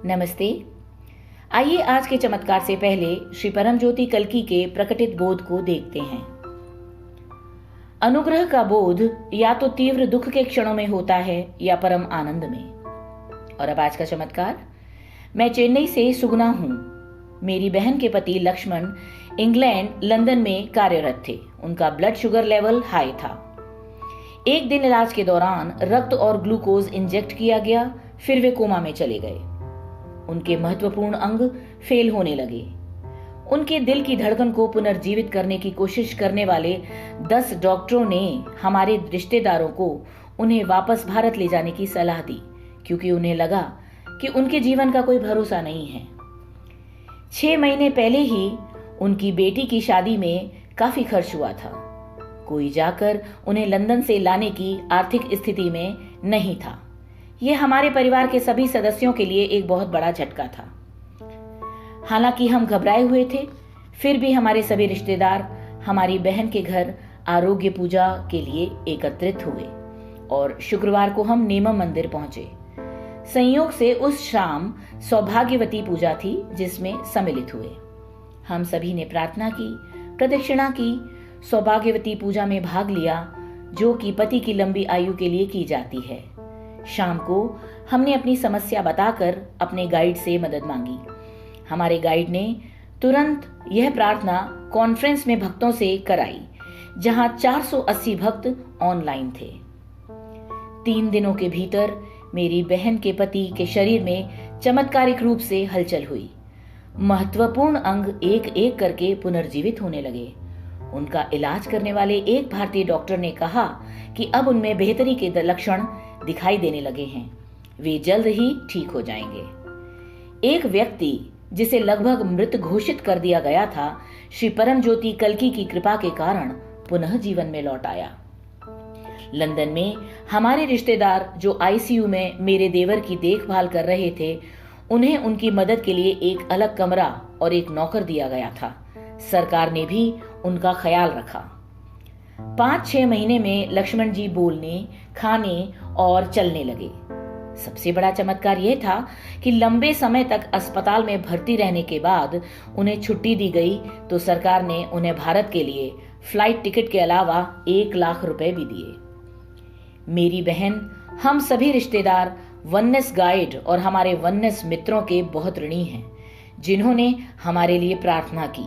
नमस्ते। आइए आज के चमत्कार से पहले श्री परमज्योति कल्की के प्रकटित बोध को देखते हैं। अनुग्रह का बोध या तो तीव्र दुख के क्षणों में होता है या परम आनंद में। और अब आज का चमत्कार। मैं चेन्नई से सुगना हूं। मेरी बहन के पति लक्ष्मण इंग्लैंड लंदन में कार्यरत थे। उनका ब्लड शुगर लेवल हाई था। एक दिन इलाज के दौरान रक्त और ग्लूकोज इंजेक्ट किया गया, फिर वे कोमा में चले गए। उनके महत्वपूर्ण अंग फेल होने लगे। उनके दिल की धड़कन को पुनर्जीवित करने की कोशिश करने वाले 10 डॉक्टरों ने हमारे रिश्तेदारों को उन्हें वापस भारत ले जाने की सलाह दी, क्योंकि उन्हें लगा कि उनके जीवन का कोई भरोसा नहीं है। 6 महीने पहले ही उनकी बेटी की शादी में काफी खर्च हुआ था। कोई जाकर उन्हें लंदन से लाने की आर्थिक स्थिति में नहीं था। यह हमारे परिवार के सभी सदस्यों के लिए एक बहुत बड़ा झटका था। हालांकि हम घबराए हुए थे, फिर भी हमारे सभी रिश्तेदार हमारी बहन के घर आरोग्य पूजा के लिए एकत्रित हुए और शुक्रवार को हम नेमम मंदिर पहुंचे। संयोग से उस शाम सौभाग्यवती पूजा थी, जिसमें सम्मिलित हुए। हम सभी ने प्रार्थना की, प्रदक्षिणा की, सौभाग्यवती पूजा में भाग लिया, जो कि पति की लंबी आयु के लिए की जाती है। शाम को हमने अपनी समस्या बताकर अपने गाइड से मदद मांगी। हमारे गाइड ने तुरंत यह प्रार्थना कॉन्फ्रेंस में भक्तों से कराई, जहां 480 भक्त ऑनलाइन थे। 3 दिनों के भीतर मेरी बहन के पति के शरीर में चमत्कारिक रूप से हलचल हुई। महत्वपूर्ण अंग एक एक करके पुनर्जीवित होने लगे। उनका इलाज करने वाले एक भारतीय डॉक्टर ने कहा कि अब उनमें बेहतरी के लक्षण दिखाई देने लगे हैं। वे जल्द ही ठीक हो जाएंगे। एक व्यक्ति जिसे लगभग मृत घोषित कर दिया गया था, श्री परमज्योति कल्की की कृपा के कारण पुनः जीवन में लौट आया। लंदन में हमारे रिश्तेदार जो आईसीयू में मेरे देवर की देखभाल कर रहे थे, उन्हें उनकी मदद के लिए एक अलग कमरा और एक नौकर दिया गया था। सरकार ने भी उनका ख्याल रखा। 5-6 महीने में लक्ष्मण जी बोलने, खाने और चलने लगे। सबसे बड़ा चमत्कार यह था कि लंबे समय तक अस्पताल में भर्ती रहने के बाद उन्हें छुट्टी दी गई, तो सरकार ने उन्हें भारत के लिए फ्लाइट टिकट के अलावा 1 लाख रुपए भी दिए। मेरी बहन, हम सभी रिश्तेदार वननेस गाइड और हमारे वननेस मित्रों के बहुत ऋणी हैं, जिन्होंने हमारे लिए प्रार्थना की।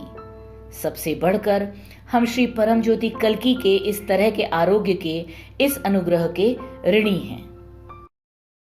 सबसे बढ़कर हम श्री परमज्योति कल्की के इस तरह के आरोग्य के इस अनुग्रह के ऋणी हैं।